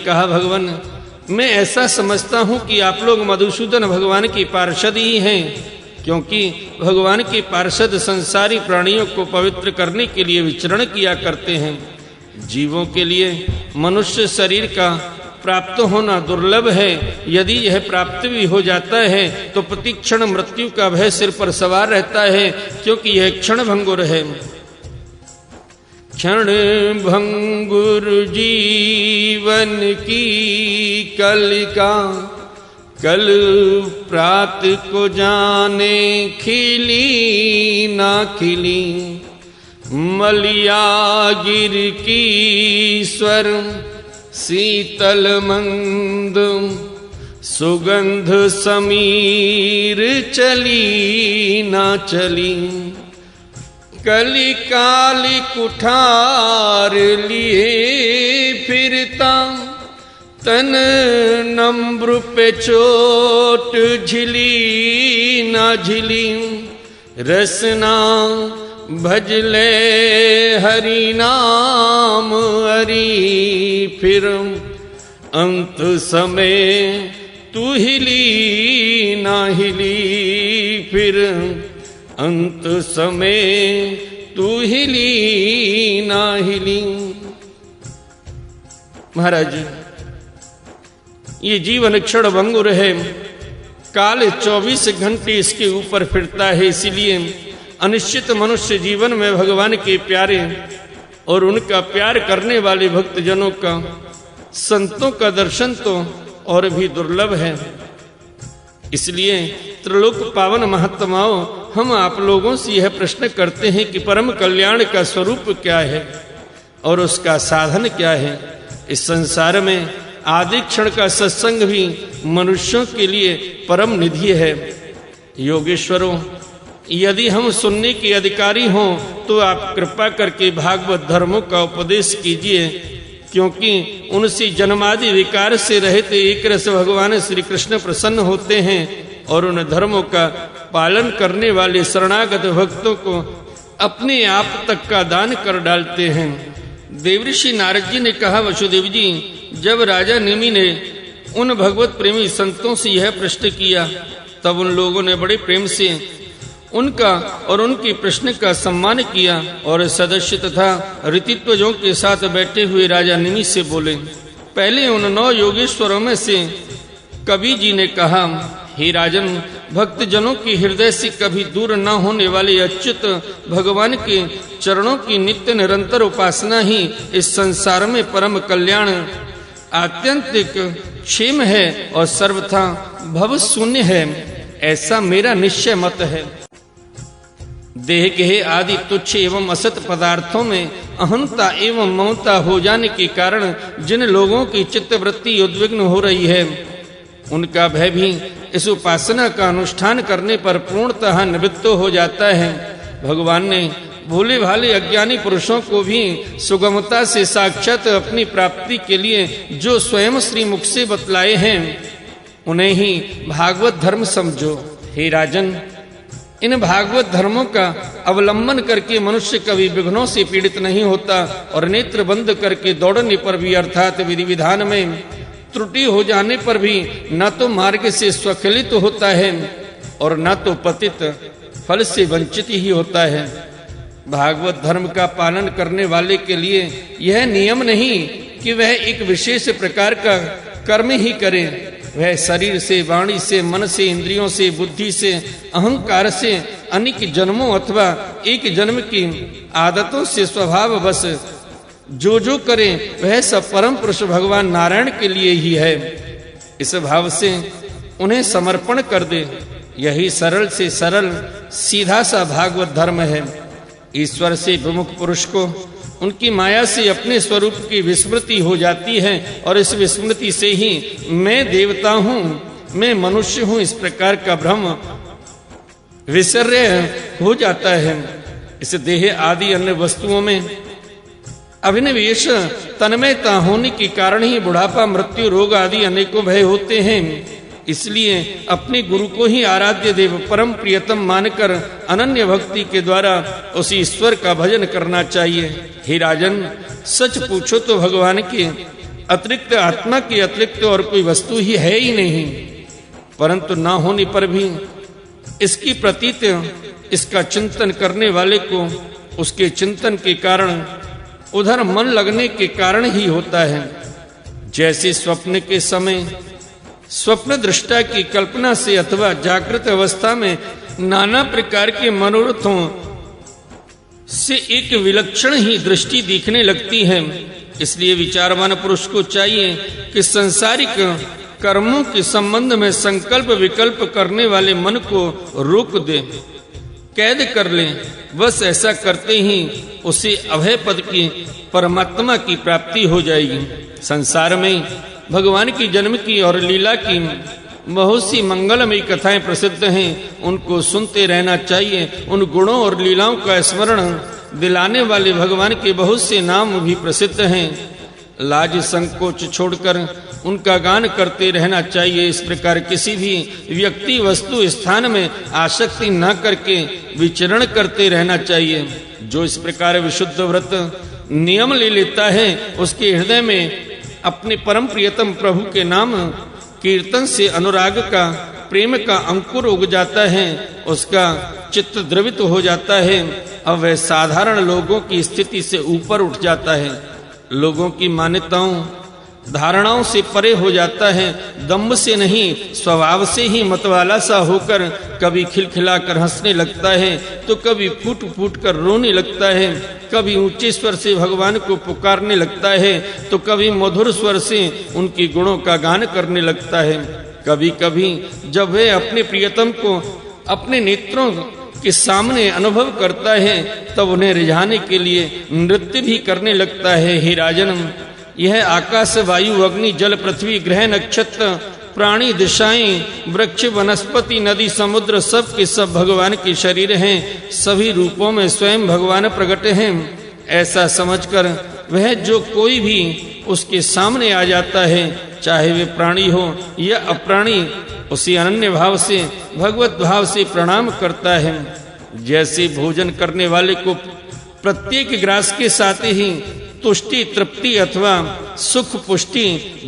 कहा, भगवान मैं ऐसा समझता हूं कि आप लोग मधुसूदन भगवान की पार्षद ही हैं, क्योंकि भगवान के पार्षद संसारी प्राणियों को पवित्र करने के लिए विचरण किया करते हैं। जीवों के लिए मनुष्य शरीर का प्राप्त होना दुर्लभ है। यदि यह प्राप्त भी हो जाता है तो प्रतिक्षण मृत्यु का भय सिर पर सवार रहता है, क्योंकि यह क्षण भंगुर है। क्षण भंगुर जीवन की कलिका, कल प्रात को जाने खिली ना खिली। मलिया गिर की स्वर शीतल मंद, सुगंध समीर चली ना चली। कली काली कुठार लिए फिरता, तन नम्र पे चोट झिली ना झिली। रसना भजले हरि नाम हरि, फिर अंत समय तू हिली ना हिली। फिर अंत समय तू हिली ना हिली। महाराज, ये जीवन क्षण भंगुर है। काल 24 घंटे इसके ऊपर फिरता है। इसीलिए अनिश्चित मनुष्य जीवन में भगवान के प्यारे और उनका प्यार करने वाले भक्तजनों का, संतों का दर्शन तो और भी दुर्लभ है। इसलिए त्रिलोक पावन महात्माओं, हम आप लोगों से यह प्रश्न करते हैं कि परम कल्याण का स्वरूप क्या है और उसका साधन क्या है। इस संसार में आदि क्षण का सत्संग भी मनुष्यों के लिए परम निधि है। योगेश्वरों, यदि हम सुनने के अधिकारी हों तो आप कृपा करके भागवत धर्मों का उपदेश कीजिए, क्योंकि उनसे जन्मादि विकार से रहित एक रस भगवान श्री कृष्ण प्रसन्न होते हैं और उन धर्मों का पालन करने वाले शरणागत भक्तों को अपने आप तक का दान कर डालते हैं। देवऋषि नारद जी ने कहा, वसुदेव जी, जब राजा निमि ने उन भगवत प्रेमी संतों से यह प्रश्न किया, तब उन लोगों ने बड़े प्रेम से उनका और उनके प्रश्न का सम्मान किया और सदस्य तथा ऋतित्वजों के साथ बैठे हुए राजा निमि से बोले। पहले उन 9 योगेश्वरों में से कवि जी ने कहा, हे राजन, भक्तजनों के हृदय से कभी दूर न होने वाले अच्युत भगवान के चरणों की नित्य निरंतर उपासना ही इस संसार में परम कल्याण, आत्यंतिक क्षेम है और सर्वथा भव शून्य है, ऐसा मेरा निश्चय मत है। देह के आदि तुच्छ एवं असत पदार्थों में अहंता एवं ममता हो जाने के कारण जिन लोगों की चित्तवृत्ति उद्विग्न हो रही है, उनका भय भी इस उपासना का अनुष्ठान करने पर पूर्णतः निवृत्त हो जाता है। भगवान ने भोले भाले अज्ञानी पुरुषों को भी सुगमता से साक्षात अपनी प्राप्ति के लिए जो स्वयं श्री मुख से बतलाए हैं, उन्हें ही भागवत धर्म समझो। हे राजन, इन भागवत धर्मों का अवलंबन करके मनुष्य कभी विघ्नों से पीड़ित नहीं होता और नेत्र बंद करके दौड़ने पर भी, अर्थात विधि विधान में त्रुटि हो जाने पर भी न तो मार्ग से स्वखलित होता है और न तो पतित फल से वंचित ही होता है। भागवत धर्म का पालन करने वाले के लिए यह नियम नहीं कि वह एक विशेष प्रकार का कर्म ही करे। वह शरीर से, वाणी से, मन से, इंद्रियों से, बुद्धि से, अहंकार से अनेक जन्मों अथवा एक जन्म की आदतों से स्वभाव बस जो करे वह सब परम पुरुष भगवान नारायण के लिए ही है। इस भाव से उन्हें समर्पण कर दे। यही सरल से सरल सीधा सा भागवत धर्म है। ईश्वर से विमुख पुरुष को उनकी माया से अपने स्वरूप की विस्मृति हो जाती है और इस विस्मृति से ही मैं देवता हूँ, मैं मनुष्य हूँ, इस प्रकार का भ्रम विसर्य हो जाता है। इस देह आदि अन्य वस्तुओं में अभिनिवेश तन्मयता होने के कारण ही बुढ़ापा, मृत्यु, रोग आदि अनेकों भय होते हैं। इसलिए अपने गुरु को ही आराध्य देव, परम प्रियतम मानकर अनन्य भक्ति के द्वारा उस ईश्वर का भजन करना चाहिए। हे राजन, सच पूछो तो भगवान के अतिरिक्त आत्मा के अतिरिक्त और कोई वस्तु ही है ही नहीं, परंतु ना होने पर भी इसकी प्रतीत इसका चिंतन करने वाले को उसके चिंतन के कारण उधर मन लगने के कारण ही होता है। जैसे स्वप्न के समय स्वप्न दृष्टा की कल्पना से अथवा जागृत अवस्था में नाना प्रकार के मनोरथों से एक विलक्षण ही दृष्टि दिखने लगती है। इसलिए विचारवान पुरुष को चाहिए कि संसारिक कर्मों के संबंध में संकल्प विकल्प करने वाले मन को रोक दे, कैद कर ले। बस ऐसा करते ही उसे अभय पद की परमात्मा की प्राप्ति हो जाएगी। संसार में भगवान की जन्म की और लीला की बहुत सी मंगलमयी कथाएं प्रसिद्ध हैं, उनको सुनते रहना चाहिए। उन गुणों और लीलाओं का स्मरण दिलाने वाले भगवान के बहुत से नाम भी प्रसिद्ध हैं। लाज संकोच छोड़कर उनका गान करते रहना चाहिए। इस प्रकार किसी भी व्यक्ति वस्तु स्थान में आसक्ति न करके विचरण करते रहना चाहिए। जो इस प्रकार विशुद्ध व्रत नियम ले लेता है, उसके हृदय में अपने परम प्रियतम प्रभु के नाम कीर्तन से अनुराग का प्रेम का अंकुर उग जाता है, उसका चित्त द्रवित हो जाता है। अब वह साधारण लोगों की स्थिति से ऊपर उठ जाता है, लोगों की मान्यताओं धारणाओं से परे हो जाता है। दम्भ से नहीं, स्वभाव से ही मतवाला सा होकर कभी खिलखिलाकर हंसने लगता है, तो कभी फूट फूट कर रोने लगता है। कभी ऊंचे स्वर से भगवान को पुकारने लगता है, तो कभी मधुर स्वर से उनके गुणों का गान करने लगता है। कभी कभी जब वह अपने प्रियतम को अपने नेत्रों के सामने अनुभव करता है, तब उन्हें रिझाने के लिए नृत्य भी करने लगता है। हे राजन, यह आकाश वायु अग्नि जल पृथ्वी ग्रह नक्षत्र प्राणी दिशाएं वृक्ष वनस्पति नदी समुद्र सब के सब भगवान के शरीर हैं। सभी रूपों में स्वयं भगवान प्रकट हैं। ऐसा समझकर वह जो कोई भी उसके सामने आ जाता है, चाहे वे प्राणी हो या अप्राणी, उसी अनन्य भाव से भगवत भाव से प्रणाम करता है। जैसे भोजन करने वाले को प्रत्येक ग्रास के साथ ही तुष्टि तृप्ति अथवा सुख पुष्टि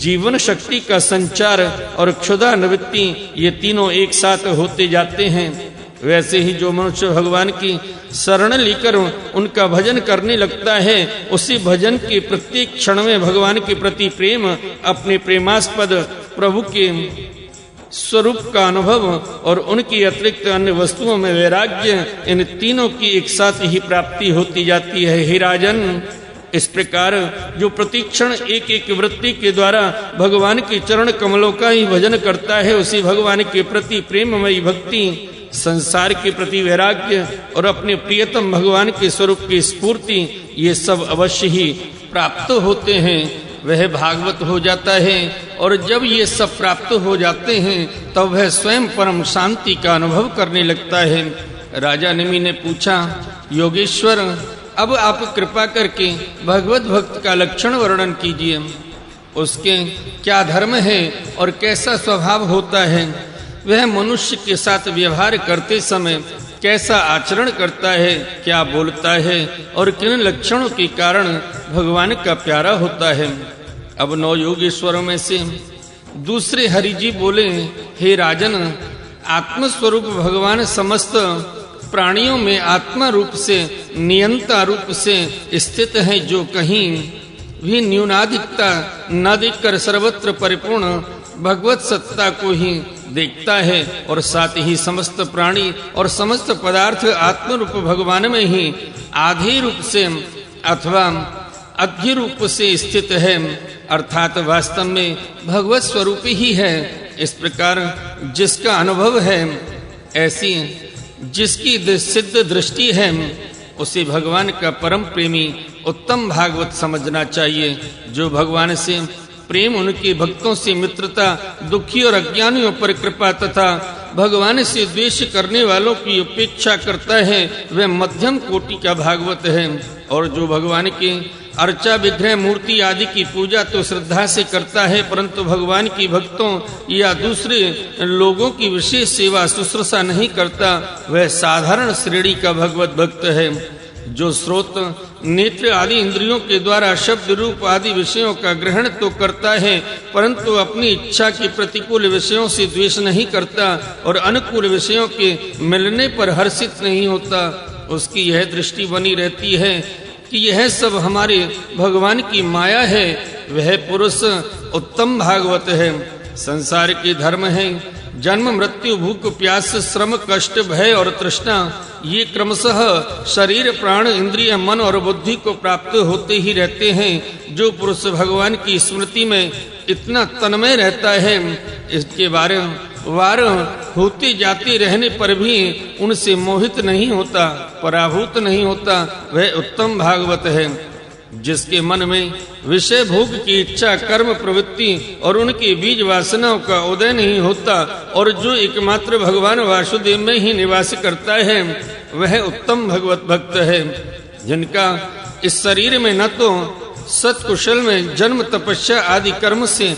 जीवन शक्ति का संचार और क्षुधा निवृत्ति ये तीनों एक साथ होते जाते हैं, वैसे ही जो मनुष्य भगवान की शरण लेकर उनका भजन करने लगता है, उसी भजन के प्रत्येक क्षण में भगवान के प्रति प्रेम, अपने प्रेमास्पद प्रभु के स्वरूप का अनुभव और उनकी अतिरिक्त अन्य वस्तुओं में वैराग्य, इन तीनों की एक साथ ही प्राप्ति होती जाती है। हे राजन, इस प्रकार जो प्रतिक्षण एक एक वृत्ति के द्वारा भगवान के चरण कमलों का ही भजन करता है, उसी भगवान के प्रति प्रेममयी भक्ति, संसार के प्रति वैराग्य और अपने प्रियतम भगवान के स्वरूप की स्फूर्ति, ये सब अवश्य ही प्राप्त होते हैं। वह भागवत हो जाता है, और जब ये सब प्राप्त हो जाते हैं, तब वह स्वयं परम शांति का अनुभव करने लगता है। राजा निमि ने पूछा, योगेश्वर, अब आप कृपा करके भगवत भक्त का लक्षण वर्णन कीजिए। उसके क्या धर्म है और कैसा स्वभाव होता है? वह मनुष्य के साथ व्यवहार करते समय कैसा आचरण करता है, क्या बोलता है और किन लक्षणों के कारण भगवान का प्यारा होता है? अब 9 योगेश्वरों में से दूसरे हरिजी बोले, हे राजन, आत्मस्वरूप भगवान समस्त प्राणियों में आत्मा रूप से नियंता रूप से स्थित है, जो कहीं भी न्यूनाधिकता न देखकर सर्वत्र परिपूर्ण भगवत सत्ता को ही देखता है, और साथ ही समस्त प्राणी और समस्त पदार्थ आत्मरूप भगवान में ही आधे रूप से अथवा अध्य रूप से स्थित है, अर्थात वास्तव में भगवत स्वरूप ही है। इस प्रकार जिसका अनुभव है, ऐसी जिसकी सिद्ध दृष्टि है, उसे भगवान का परम प्रेमी उत्तम भागवत समझना चाहिए। जो भगवान से प्रेम, उनके भक्तों से मित्रता, दुखी और अज्ञानियों पर कृपा तथा भगवान से द्वेष करने वालों की उपेक्षा करता है, वह मध्यम कोटि का भागवत है। और जो भगवान के अर्चा विग्रह मूर्ति आदि की पूजा तो श्रद्धा से करता है, परंतु भगवान की भक्तों या दूसरे लोगों की विशेष सेवा शुश्रूषा नहीं करता, वह साधारण श्रेणी का भगवत भक्त है। जो स्रोत नेत्र आदि इंद्रियों के द्वारा शब्द रूप आदि विषयों का ग्रहण तो करता है, परंतु अपनी इच्छा के प्रतिकूल विषयों से द्वेष नहीं करता और अनुकूल विषयों के मिलने पर हर्षित नहीं होता। उसकी यह दृष्टि बनी रहती है कि यह सब हमारे भगवान की माया है। वह पुरुष उत्तम भागवत है। संसार के धर्म है जन्म मृत्यु भूख प्यास श्रम कष्ट भय और तृष्णा, ये क्रमशः शरीर प्राण इंद्रिय मन और बुद्धि को प्राप्त होते ही रहते हैं। जो पुरुष भगवान की स्मृति में इतना तन्मय रहता है, इसके वार होते जाते रहने पर भी उनसे मोहित नहीं होता, पराभूत नहीं होता, वह उत्तम भागवत है। जिसके मन में विषय भोग की इच्छा कर्म प्रवृत्ति और उनके बीज वासनाओं का उदय नहीं होता और जो एकमात्र भगवान वासुदेव में ही निवास करता है, वह उत्तम भगवत भक्त है। जिनका इस शरीर में न तो सत्कुशल में जन्म तपस्या आदि कर्म से